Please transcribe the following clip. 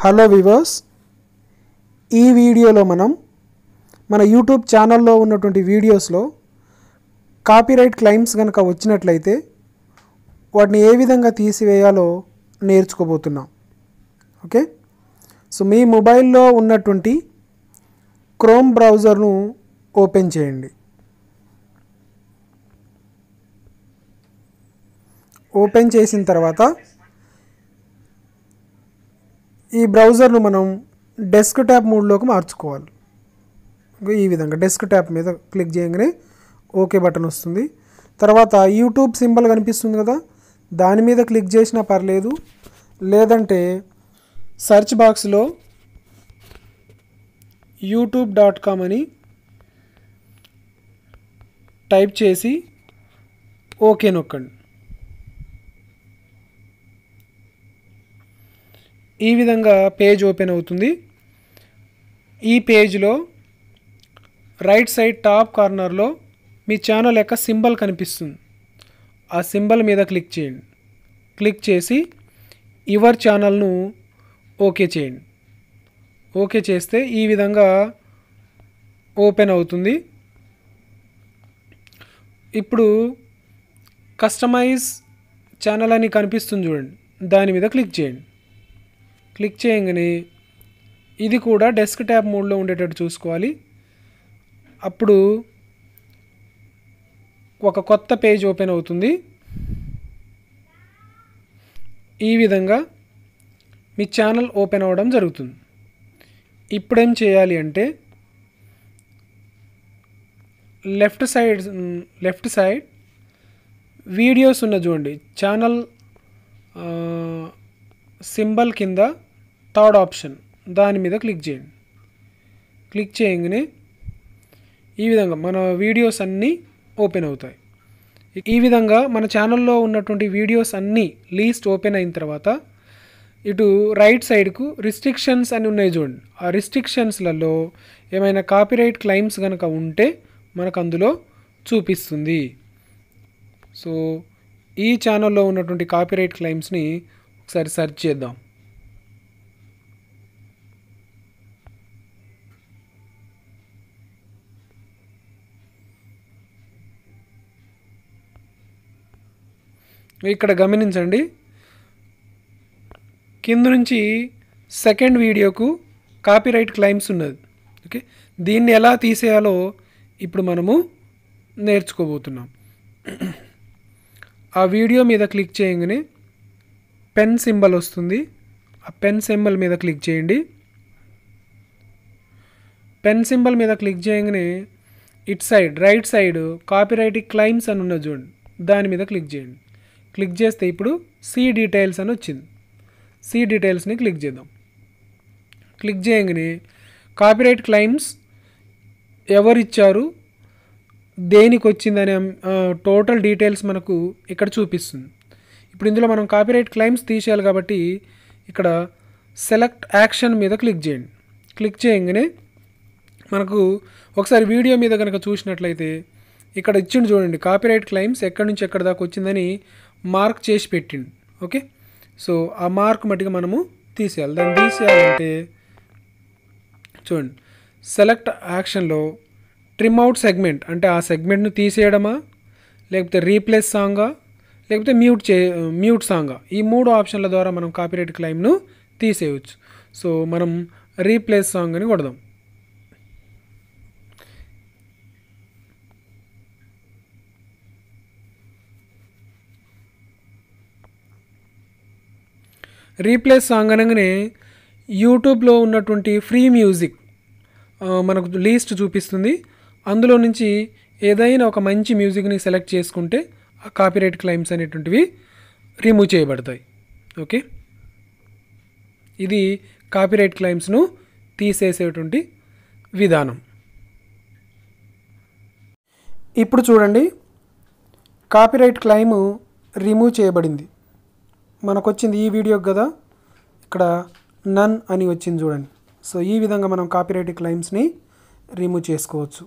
Hello viewers, ఈ వీడియోలో మనం మన యూట్యూబ్ ఛానల్లో ఉన్నటువంటి వీడియోస్లో కాపీరైట్ క్లెయిమ్స్ కనుక వచ్చినట్లయితే వాటిని ఏ విధంగా తీసివేయాలో నేర్చుకోబోతున్నాం. ఓకే, సో మీ మొబైల్లో ఉన్నటువంటి క్రోమ్ బ్రౌజర్ను ఓపెన్ చేయండి. ఓపెన్ చేసిన తర్వాత ఈ బ్రౌజర్ను మనం డెస్క్టాప్ మోడ్లోకి మార్చుకోవాలి. ఈ విధంగా డెస్క్టాప్ మీద క్లిక్ చేయగానే ఓకే బటన్ వస్తుంది. తర్వాత యూట్యూబ్ సింబల్ కనిపిస్తుంది కదా, దాని మీద క్లిక్ చేసినా పర్లేదు, లేదంటే సెర్చ్ బాక్స్లో youtube.com అని టైప్ చేసి ఓకే నొక్కండి. ఈ విధంగా పేజ్ ఓపెన్ అవుతుంది. ఈ పేజ్లో రైట్ సైడ్ టాప్ కార్నర్లో మీ ఛానల్ యొక్క సింబల్ కనిపిస్తుంది. ఆ సింబల్ మీద క్లిక్ చేయండి. క్లిక్ చేసి యువర్ ఛానల్ను ఓకే చేయండి. ఓకే చేస్తే ఈ విధంగా ఓపెన్ అవుతుంది. ఇప్పుడు కస్టమైజ్ ఛానల్ అని కనిపిస్తుంది చూడండి, దాని మీద క్లిక్ చేయండి. క్లిక్ చేయగానే ఇది కూడా డెస్క్టాప్ మోడ్లో ఉండేటట్టు చూసుకోవాలి. అప్పుడు ఒక కొత్త పేజ్ ఓపెన్ అవుతుంది. ఈ విధంగా మీ ఛానల్ ఓపెన్ అవ్వడం జరుగుతుంది. ఇప్పుడేం చేయాలి అంటే లెఫ్ట్ సైడ్ వీడియోస్ ఉన్న చూడండి, ఛానల్ సింబల్ కింద థర్డ్ ఆప్షన్, దాని మీద క్లిక్ చేయండి. క్లిక్ చేయగానే ఈ విధంగా మన వీడియోస్ అన్నీ ఓపెన్ అవుతాయి. ఈ విధంగా మన ఛానల్లో ఉన్నటువంటి వీడియోస్ అన్నీ లీస్ట్ ఓపెన్ అయిన తర్వాత ఇటు రైట్ సైడ్కు రిస్ట్రిక్షన్స్ అని ఉన్నాయి చూడండి, ఆ రిస్ట్రిక్షన్స్లలో ఏమైనా కాపీరైట్ క్లెయిమ్స్ కనుక ఉంటే మనకు అందులో చూపిస్తుంది. సో ఈ ఛానల్లో ఉన్నటువంటి కాపీరైట్ క్లెయిమ్స్ని ఒకసారి సెర్చ్ చేద్దాం. ఇక్కడ గమనించండి, కింద నుంచి సెకండ్ వీడియోకు కాపీరైట్ క్లెయిమ్స్ ఉన్నది. ఓకే, దీన్ని ఎలా తీసేయాలో ఇప్పుడు మనము నేర్చుకోబోతున్నాం. ఆ వీడియో మీద క్లిక్ చేయగానే పెన్ సింబల్ వస్తుంది. ఆ పెన్ సింబల్ మీద క్లిక్ చేయండి. పెన్ సింబల్ మీద క్లిక్ చేయగానే it side right side copyright claims అని ఉన్నది చూడండి, దాని మీద క్లిక్ చేయండి. క్లిక్ చేస్తే ఇప్పుడు సీ డీటెయిల్స్ అని వచ్చింది. సీ డీటెయిల్స్ని క్లిక్ చేద్దాం. క్లిక్ చేయగానే కాపీరైట్ క్లెయిమ్స్ ఎవరిచ్చారు, దేనికి వచ్చిందనే టోటల్ డీటెయిల్స్ మనకు ఇక్కడ చూపిస్తుంది. ఇప్పుడు ఇందులో మనం కాపీరైట్ క్లెయిమ్స్ తీసేయాలి కాబట్టి ఇక్కడ సెలెక్ట్ యాక్షన్ మీద క్లిక్ చేయండి. క్లిక్ చేయగానే మనకు ఒకసారి వీడియో మీద కనుక చూసినట్లయితే ఇక్కడ ఇచ్చిండు చూడండి, కాపీరైట్ క్లెయిమ్స్ ఎక్కడి నుంచి ఎక్కడి దాకా వచ్చిందని మార్క్ చేసి పెట్టిండు. ఓకే, సో ఆ మార్క్ మట్టిగా మనము తీసేయాలి. దాన్ని తీసేయాలంటే చూడండి, సెలెక్ట్ యాక్షన్లో ట్రిమ్ అవుట్ సెగ్మెంట్ అంటే ఆ సెగ్మెంట్ను తీసేయడమా, లేకపోతే రీప్లేస్ సాంగా, లేకపోతే మ్యూట్ సాంగా, ఈ 3 ఆప్షన్ల ద్వారా మనం కాపీరైట్ క్లెయిమ్ను తీసేయవచ్చు. సో మనం రీప్లేస్ సాంగ్ అని కొడదాం. రీప్లేస్ సాంగ్ అనగానే యూట్యూబ్లో ఉన్నటువంటి ఫ్రీ మ్యూజిక్ మనకు లీస్ట్ చూపిస్తుంది. అందులో నుంచి ఏదైనా ఒక మంచి మ్యూజిక్ని సెలెక్ట్ చేసుకుంటే ఆ కాపీరైట్ క్లెయిమ్స్ అనేటువంటివి రిమూవ్ చేయబడతాయి. ఓకే, ఇది కాపీరైట్ క్లెయిమ్స్ను తీసేసేటువంటి విధానం. ఇప్పుడు చూడండి, కాపీరైట్ క్లెయిమ్ రిమూవ్ చేయబడింది. మనకు వచ్చింది ఈ వీడియోకి కదా, ఇక్కడ నన్ అని వచ్చింది చూడండి. సో ఈ విధంగా మనం కాపీరైట్ క్లెయిమ్స్ని రిమూవ్ చేసుకోవచ్చు.